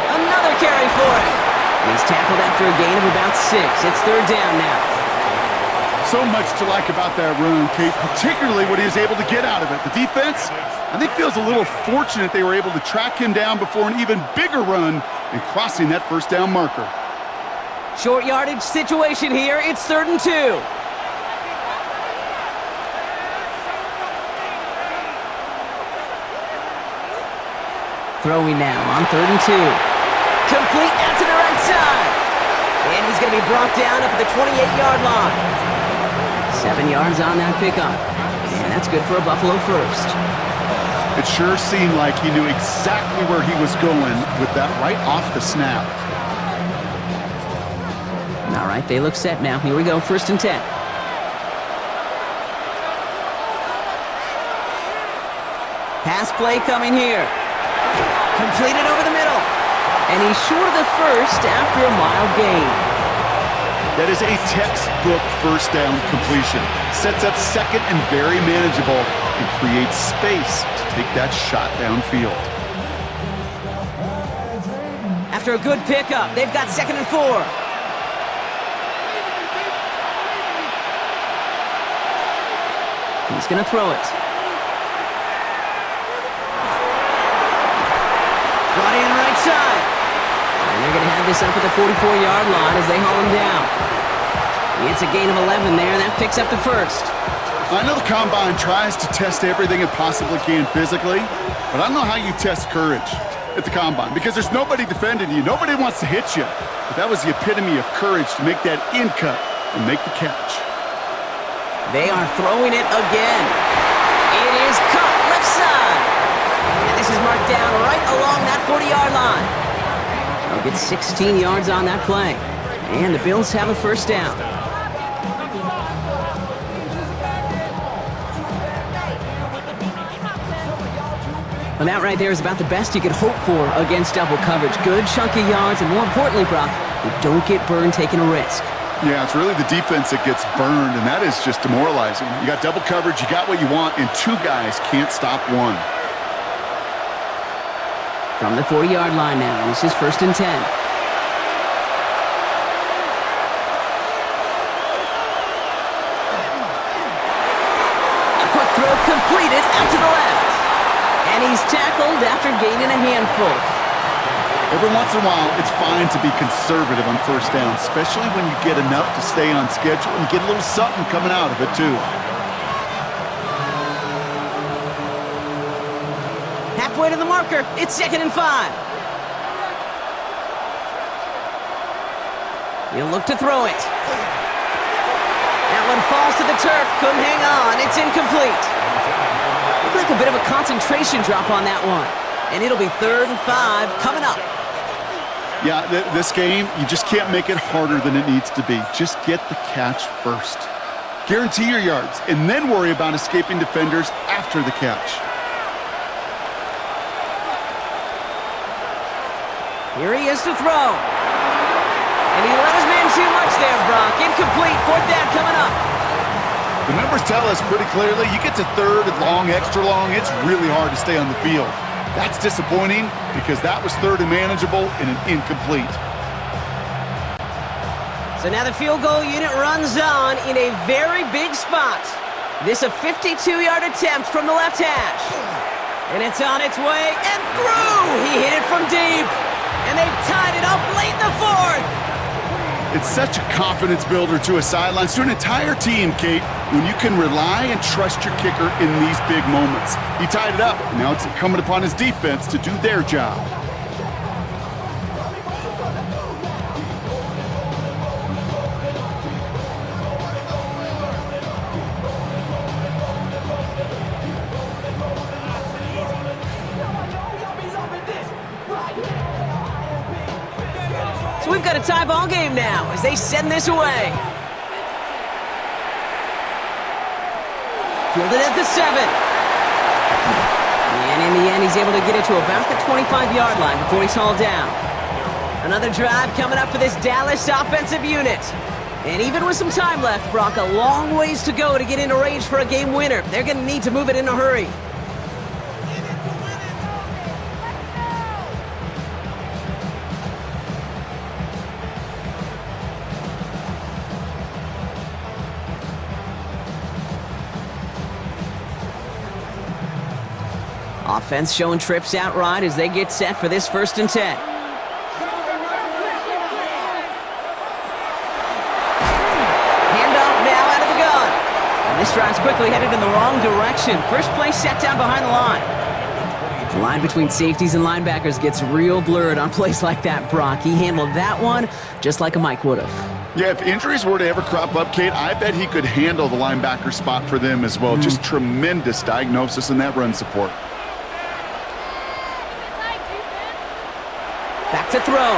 Another carry for him. He's tackled after a gain of about 6. It's 3rd down now. So much to like about that run, Kate, particularly what he was able to get out of it. The defense, I think, feels a little fortunate they were able to track him down before an even bigger run and crossing that 1st down marker. Short yardage situation here. It's 3rd and 2. Throwing now on 3rd and 2. Complete out to the right side. And he's going to be brought down up at the 28-yard line. 7 yards on that pickup. And that's good for a Buffalo 1st. It sure seemed like he knew exactly where he was going with that right off the snap. All right, they look set now. Here we go, 1st and 10. Pass play coming here. Completed over the middle. And he's short of the 1st after a mild gain. That is a textbook 1st down completion. Sets up 2nd and very manageable and creates space to take that shot downfield. After a good pickup, they've got 2nd and 4. He's going to throw it. Brought in right side. And they're going to have this up at the 44-yard line as they haul him down. It's a gain of 11 there, and that picks up the 1st. I know the Combine tries to test everything it possibly can physically, but I don't know how you test courage at the Combine because there's nobody defending you. Nobody wants to hit you. But that was the epitome of courage to make that in cut and make the catch. They are throwing it again. It is cut left side. And this is marked down right along that 40-yard line. They'll get 16 yards on that play. And the Bills have a first down. Well, that right there is about the best you could hope for against double coverage. Good chunky yards, and more importantly, Brock, you don't get burned taking a risk. Yeah, it's really the defense that gets burned, and that is just demoralizing. You got double coverage, you got what you want, and two guys can't stop one. From the 40-yard line now, this is 1st and 10. A quick throw completed out to the left. And he's tackled after gaining a handful. Every once in a while, it's fine to be conservative on first down, especially when you get enough to stay on schedule and get a little something coming out of it, too. Halfway to the marker, it's 2nd and 5. He'll look to throw it. That one falls to the turf, couldn't hang on, it's incomplete. Looked like a bit of a concentration drop on that one. And it'll be 3rd and 5 coming up. Yeah, this game, you just can't make it harder than it needs to be. Just get the catch first. Guarantee your yards, and then worry about escaping defenders after the catch. Here he is to throw. And he let his man too much there, Brock. Incomplete, 4th down coming up. The numbers tell us pretty clearly, you get to 3rd and long, extra long, it's really hard to stay on the field. That's disappointing because that was 3rd and manageable and an incomplete. So now the field goal unit runs on in a very big spot. This a 52-yard attempt from the left hash. And it's on its way and through! He hit it from deep. And they've tied it up late in the 4th. It's such a confidence builder to a sideline, to an entire team, Kate, when you can rely and trust your kicker in these big moments. He tied it up. Now it's incumbent upon his defense to do their job. So we've got a tie ball game now as they send this away. Fielded at the 7. And in the end, he's able to get it to about the 25-yard line before he's hauled down. Another drive coming up for this Dallas offensive unit. And even with some time left, Brock, a long ways to go to get into range for a game winner. They're going to need to move it in a hurry. Offense showing trips out right as they get set for this 1st and 10. Handoff now out of the gun. And this drive's quickly headed in the wrong direction. First play set down behind the line. The line between safeties and linebackers gets real blurred on plays like that, Brock. He handled that one just like a Mike would have. Yeah, if injuries were to ever crop up, Kate, I bet he could handle the linebacker spot for them as well. Just tremendous diagnosis in that run support. Back to throw.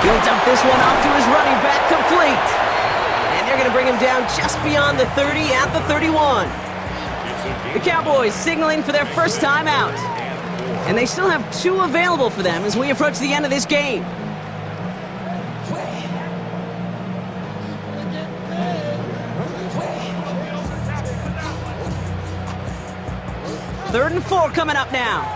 He'll dump this one off to his running back, complete. And they're going to bring him down just beyond the 30 at the 31. The Cowboys signaling for their first time out. And they still have 2 available for them as we approach the end of this game. Third and 4 coming up now.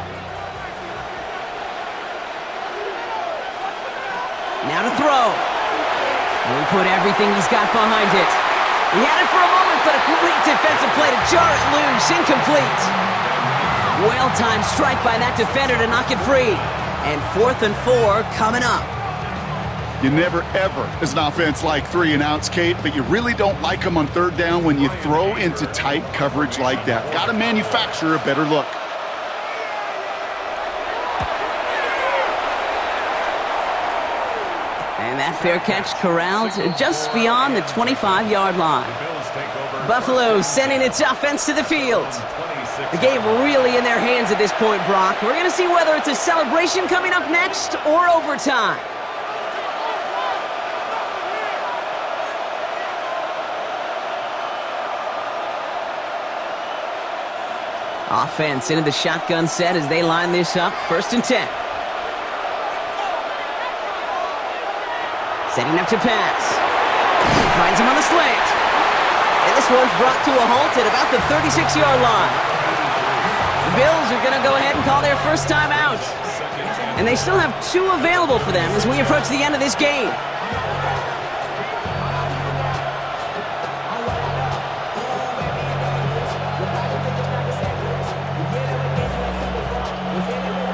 Now to throw. He put everything he's got behind it. He had it for a moment, but a complete defensive play to jar it loose. Incomplete. Well-timed strike by that defender to knock it free. And 4th and 4 coming up. You never, ever, as an offense, like 3 and outs, Kate, but you really don't like them on 3rd down when you throw into tight coverage like that. Got to manufacture a better look. And that fair catch corralled just beyond the 25-yard line. Buffalo sending its offense to the field. The game really in their hands at this point, Brock. We're going to see whether it's a celebration coming up next or overtime. Offense into the shotgun set as they line this up. 1st and 10. Setting up to pass. Finds him on the slant. And this one's brought to a halt at about the 36-yard line. The Bills are going to go ahead and call their first time out. And they still have 2 available for them as we approach the end of this game.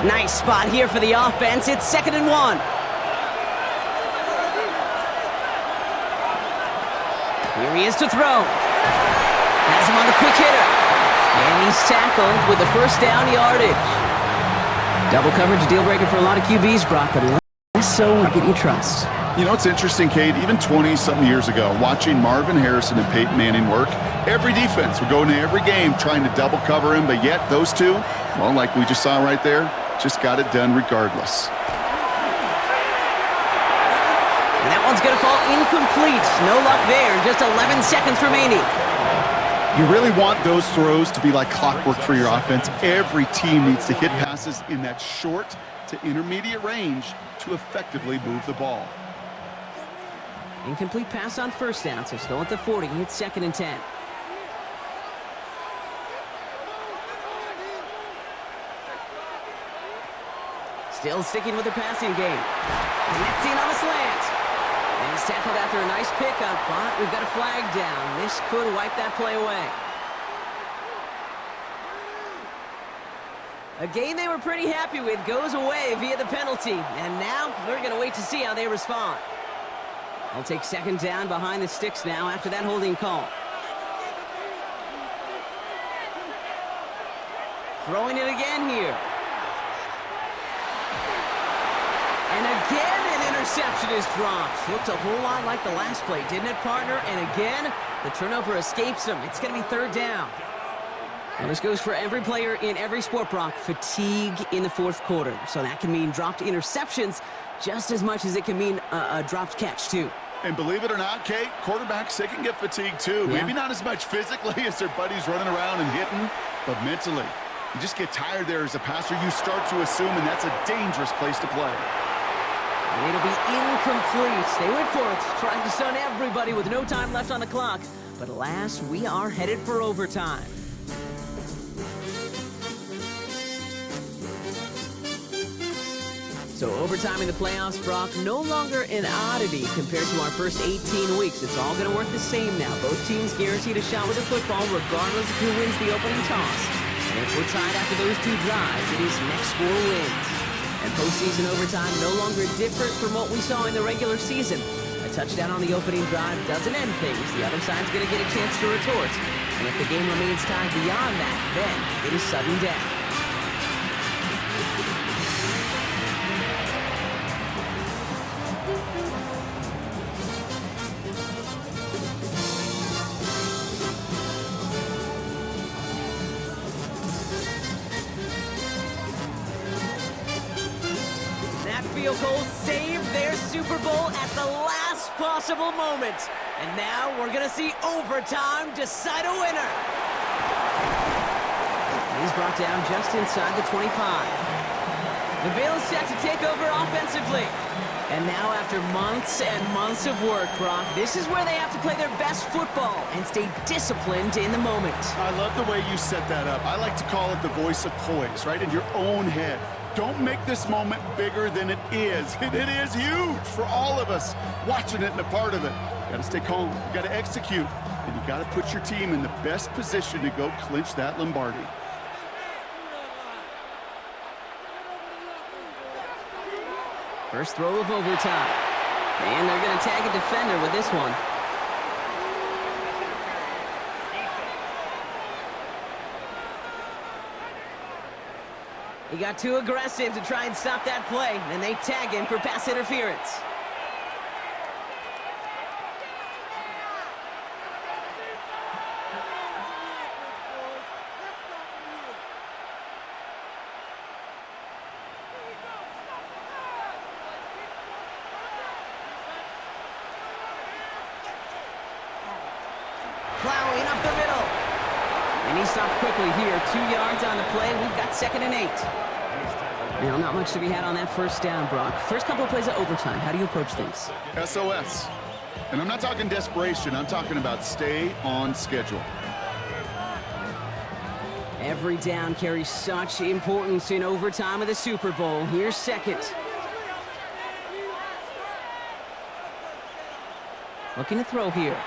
Nice spot here for the offense. It's 2nd and 1. Here he is to throw. Has him on the quick hitter. And he's tackled with the first down yardage. Double coverage deal breaker for a lot of QBs, Brock, but less so would get you trust. You know, it's interesting, Kate, even 20-something years ago, watching Marvin Harrison and Peyton Manning work, every defense would go into every game trying to double cover him, but yet those two, well, like we just saw right there, just got it done regardless. And that one's going to fall incomplete. No luck there. Just 11 seconds remaining. You really want those throws to be like clockwork for your offense. Every team needs to hit passes in that short to intermediate range to effectively move the ball. Incomplete pass on 1st down, so still at the 40. It's 2nd and 10. Still sticking with the passing game. Connecting on the slant. And he's tackled after a nice pickup, but we've got a flag down. This could wipe that play away. A game they were pretty happy with goes away via the penalty. And now we're going to wait to see how they respond. They'll take 2nd down behind the sticks now after that holding call. Throwing it again here. And again, an interception is dropped. Looked a whole lot like the last play, didn't it, partner? And again, the turnover escapes him. It's going to be 3rd down. And this goes for every player in every sport, Brock. Fatigue in the 4th quarter. So that can mean dropped interceptions just as much as it can mean a dropped catch, too. And believe it or not, Kate, quarterbacks, they can get fatigued, too. Yeah. Maybe not as much physically as their buddies running around and hitting, but mentally. You just get tired there as a passer. You start to assume, and that's a dangerous place to play. And it'll be incomplete. They went for it, trying to stun everybody with no time left on the clock. But alas, we are headed for overtime. So overtime in the playoffs, Brock, no longer an oddity compared to our first 18 weeks. It's all going to work the same now. Both teams guaranteed a shot with the football regardless of who wins the opening toss. And if we're tied after those 2 drives, it is next score wins. And postseason overtime no longer different from what we saw in the regular season. A touchdown on the opening drive doesn't end things. The other side's going to get a chance to retort. And if the game remains tied beyond that, then it is sudden death. Field goal saved their Super Bowl at the last possible moment. And now we're going to see overtime decide a winner. He's brought down just inside the 25. The Bills set to take over offensively. And now after months and months of work, Brock, this is where they have to play their best football and stay disciplined in the moment. I love the way you set that up. I like to call it the voice of poise, right? In your own head. Don't make this moment bigger than it is. And it is huge for all of us watching it and a part of it. You got to stay calm. You got to execute. And you got to put your team in the best position to go clinch that Lombardi. First throw of overtime. And they're going to tag a defender with this one. He got too aggressive to try and stop that play, and they tag him for pass interference. plowing up the middle. And he stopped quickly here. 2 yards on the play. We've got 2nd and 8. Now, not much to be had on that first down, Brock. First couple of plays of overtime. How do you approach things? SOS. And I'm not talking desperation. I'm talking about stay on schedule. Every down carries such importance in overtime of the Super Bowl. Here's 2nd. Looking to throw here.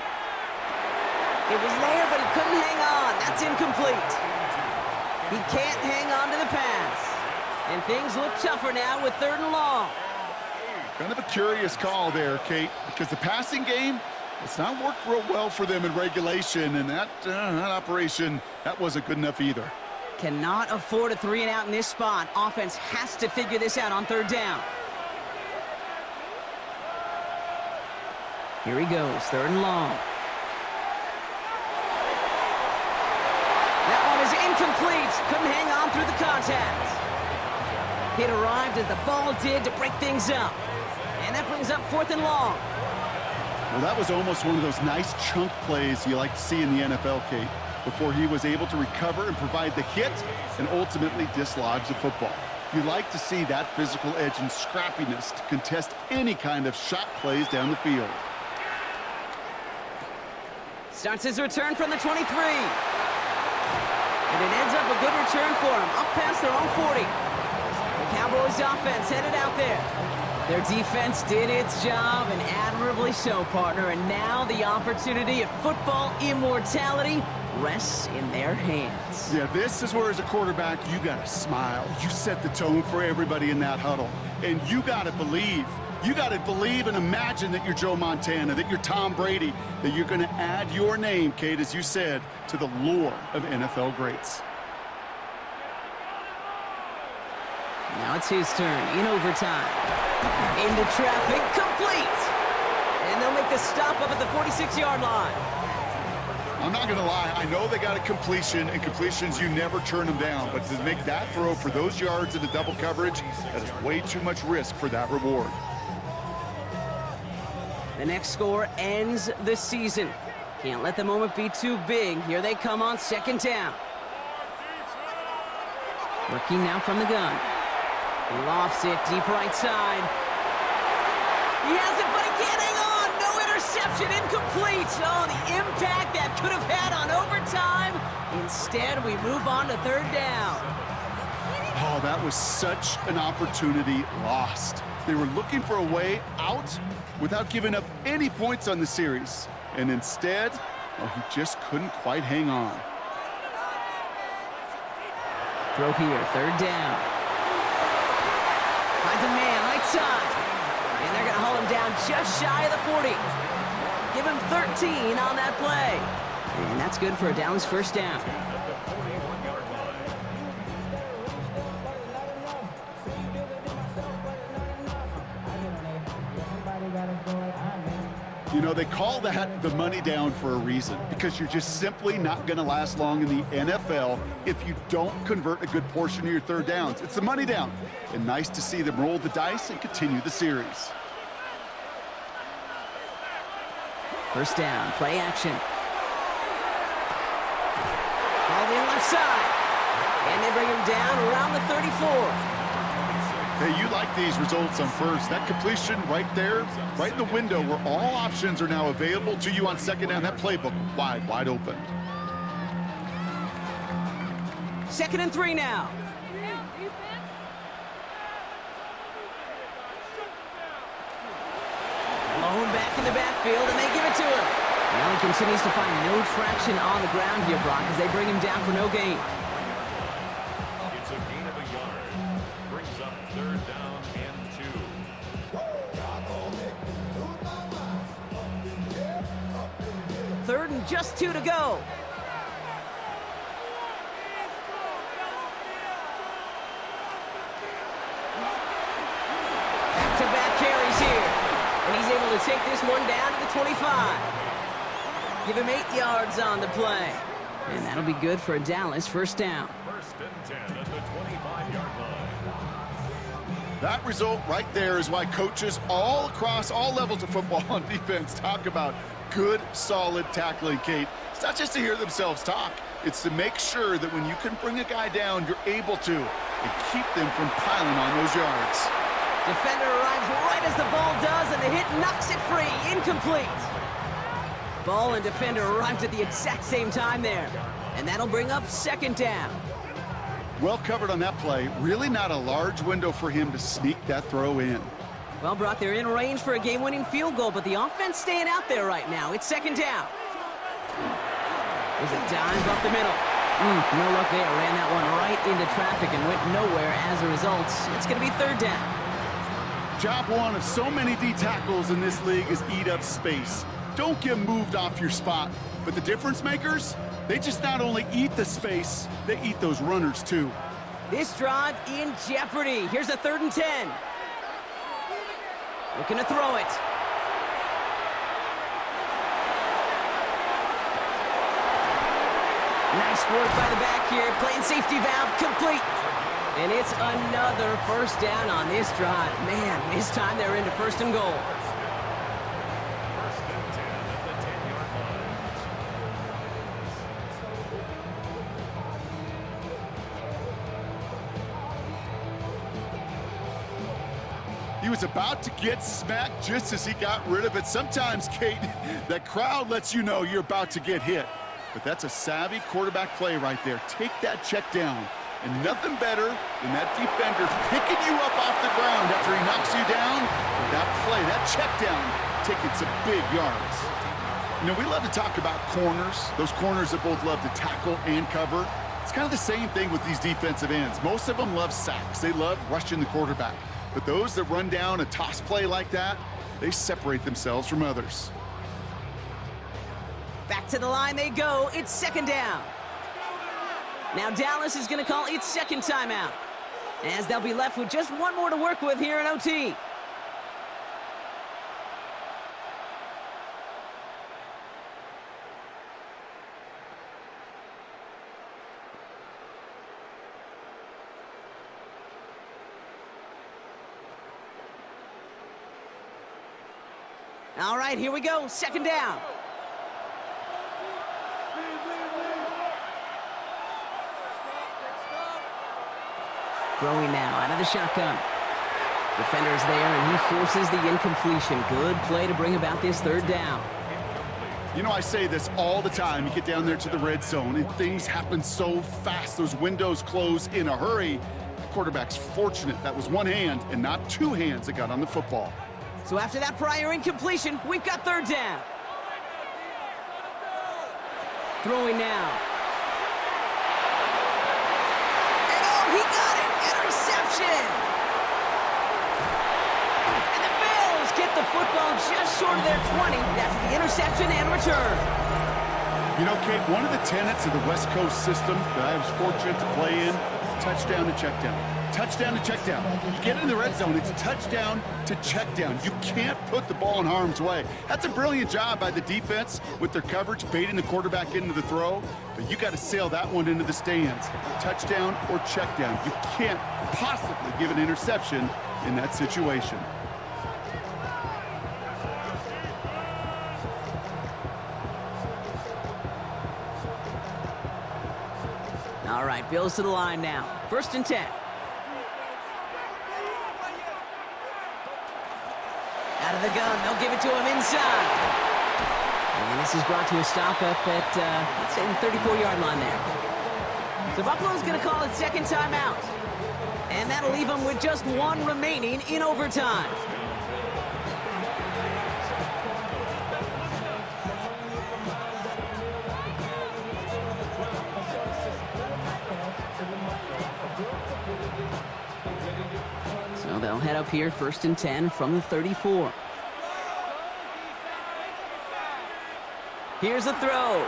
It was there, but he couldn't hang on. That's incomplete. He can't hang on to the pass. And things look tougher now with 3rd and long. Kind of a curious call there, Kate, because the passing game, it's not worked real well for them in regulation, and that operation, that wasn't good enough either. Cannot afford a 3 and out in this spot. Offense has to figure this out on 3rd down. Here he goes, 3rd and long. That one is incomplete. Couldn't hang on through the contact. It arrived as the ball did to break things up. And that brings up 4th and long. Well, that was almost one of those nice chunk plays you like to see in the NFL, Kate, before he was able to recover and provide the hit and ultimately dislodge the football. You like to see that physical edge and scrappiness to contest any kind of shot plays down the field. Starts his return from the 23. And it ends up a good return for him, up past their own 40. The Cowboys offense headed out there. Their defense did its job, and admirably so, partner. And now the opportunity of football immortality rests in their hands. Yeah, this is where, as a quarterback, you got to smile. You set the tone for everybody in that huddle. And you got to believe. You got to believe and imagine that you're Joe Montana, that you're Tom Brady, that you're going to add your name, Kate, as you said, to the lore of NFL greats. Now it's his turn in overtime. Into traffic, complete! And they'll make the stop up at the 46-yard line. I'm not going to lie. I know they got a completion, and completions, you never turn them down. But to make that throw for those yards into double coverage, that is way too much risk for that reward. The next score ends the season. Can't let the moment be too big. Here they come on 2nd down. Working now from the gun. He lofts it deep right side. He has it, but he can't hang on. No interception, incomplete. Oh, the impact that could have had on overtime. Instead, we move on to 3rd down. Oh, that was such an opportunity lost. They were looking for a way out without giving up any points on the series. And instead, well, he just couldn't quite hang on. Throw here, 3rd down. Finds a man, right side. And they're going to haul him down just shy of the 40. Give him 13 on that play. And that's good for a Dallas 1st down. You know, they call that the money down for a reason, because you're just simply not going to last long in the NFL if you don't convert a good portion of your 3rd downs. It's the money down. And nice to see them roll the dice and continue the series. 1st down, play action. All in left side. And they bring him down around the 34. Hey, you like these results on 1st. That completion right there, right in the window where all options are now available to you on 2nd down. That playbook wide open. 2nd and 3 now. Blown back in the backfield, and they give it to him. Well, he continues to find no traction on the ground here, Brock, as they bring him down for no gain. It's a gain of a yard. Brings up 3rd down and 2. 3rd and just 2 to go. Back-to-back carries here. And he's able to take this one down to the 25. Give him 8 yards on the play. And that'll be good for a Dallas 1st down. 1st and 10 at the 25-yard line. That result right there is why coaches all across all levels of football on defense talk about good, solid tackling, Kate. It's not just to hear themselves talk. It's to make sure that when you can bring a guy down, you're able to and keep them from piling on those yards. Defender arrives right as the ball does, and the hit knocks it free. Incomplete. Ball and defender arrived at the exact same time there. And that'll bring up second down. Well covered on that play. Really not a large window for him to sneak that throw in. Well, Brock, they're in range for a game-winning field goal, but the offense staying out there right now. It's second down. There's a dive up the middle. No luck there. Ran that one right into traffic and went nowhere as a result. It's going to be third down. Job one of so many D tackles in this league is eat up space. Don't get moved off your spot. But the difference makers, they just not only eat the space, they eat those runners too. This drive in jeopardy. Here's a 3rd and 10. Looking to throw it. Nice work by the back here. Playing safety valve complete. And it's another first down on this drive. Man, this time they're into 1st and goal. First and 10 at the 10-yard line. He was about to get smacked just as he got rid of it. Sometimes, Kate, that crowd lets you know you're about to get hit. But that's a savvy quarterback play right there. Take that check down. And nothing better than that defender picking you up off the ground after he knocks you down. With that play, that check down, taking some big yards. You know, we love to talk about corners, those corners that both love to tackle and cover. It's kind of the same thing with these defensive ends. Most of them love sacks. They love rushing the quarterback. But those that run down a toss play like that, they separate themselves from others. Back to the line they go. It's second down. Now Dallas is going to call its second timeout, as they'll be left with just one more to work with here in OT. All right, here we go. Second down. Throwing now out of the shotgun. Defender's there, and he forces the incompletion. Good play to bring about this third down. You know, I say this all the time. You get down there to the red zone, and things happen so fast. Those windows close in a hurry. The quarterback's fortunate that was one hand and not two hands that got on the football. So after that prior incompletion, we've got third down. Throwing now. And oh, he got it! Interception! And the Bills get the football just short of their 20 after the interception and return. You know, Kate, one of the tenets of the West Coast system that I was fortunate to play in, touchdown to check down. Touchdown to check down. You get in the red zone, it's touchdown to check down. You can't put the ball in harm's way. That's a brilliant job by the defense with their coverage, baiting the quarterback into the throw. But you got to sail that one into the stands. Touchdown or check down. You can't possibly give an interception in that situation. All right, Bills to the line now. 1st and 10. Out of the gun, they'll give it to him inside. And this is brought to a stop up at, let's say, the 34-yard line there. So Buffalo's going to call it second timeout. And that'll leave them with just one remaining in overtime. So they'll head up here, 1st and 10 from the 34. Here's a throw.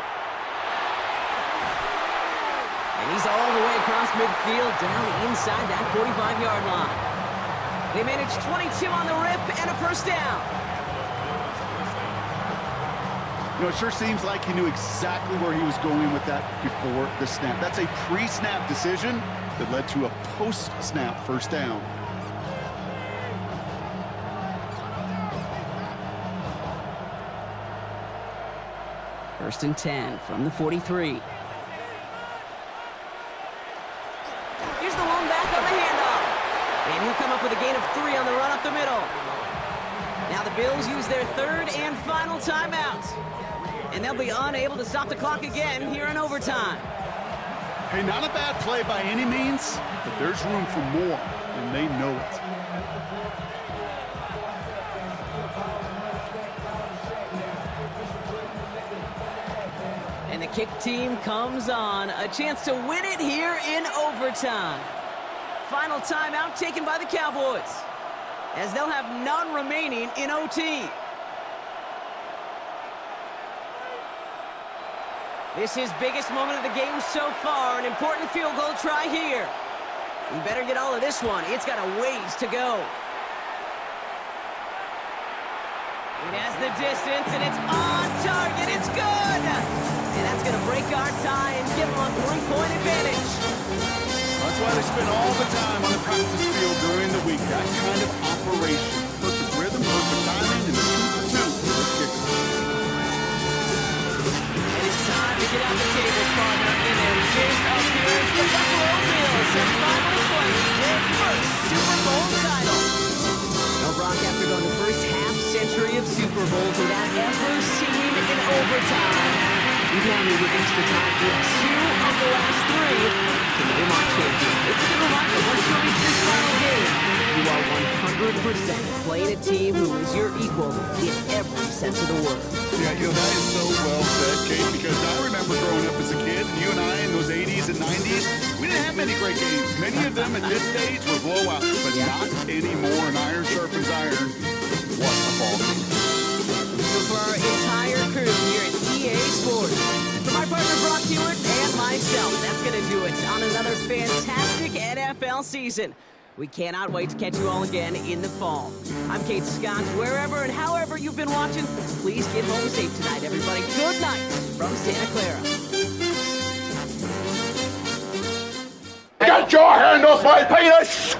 And he's all the way across midfield, down inside that 45-yard line. They managed 22 on the rip and a first down. You know, it sure seems like he knew exactly where he was going with that before the snap. That's a pre-snap decision that led to a post-snap first down. First and 10 from the 43. Here's the one back on the handoff. And he'll come up with a gain of 3 on the run up the middle. Now the Bills use their third and final timeout. And they'll be unable to stop the clock again here in overtime. Hey, not a bad play by any means, but there's room for more, and they know it. And the kick team comes on. A chance to win it here in overtime. Final timeout taken by the Cowboys, as they'll have none remaining in OT. This is biggest moment of the game so far. An important field goal try here. We better get all of this one. It's got a ways to go. It has the distance, and it's on target. It's good! And that's going to break our tie and give them a 3-point advantage. That's why they spend all the time on the practice field during the week. That kind of operation. Perfect rhythm, perfect timing, and 2 for 2 for the kicker. And it's time to get out the table, partner. And they're just up here. It's the Buffalo Bills have finally claimed their first Super Bowl title. Now, Brock, after going the first half-century of Super Bowls without ever seeing an overtime, we've now needed extra time for 2 of the last 3 to name our champion. It's a good reminder, once you reach this final game, you are 100% playing a team who is your equal in every sense of the word. Yeah, that is so well said, Kate, because I remember growing up as a kid, and you and I in those 80s and 90s, we didn't have many great games. Many of them at this stage were blowouts, but not anymore. And iron sharpens iron. What a ball game. So for our entire crew here at EA Sports, for my partner Brock Hewitt and myself, that's going to do it on another fantastic NFL season. We cannot wait to catch you all again in the fall. I'm Kate Scott. Wherever and however you've been watching, please get home safe tonight, everybody. Good night from Santa Clara. Get your hand off my penis!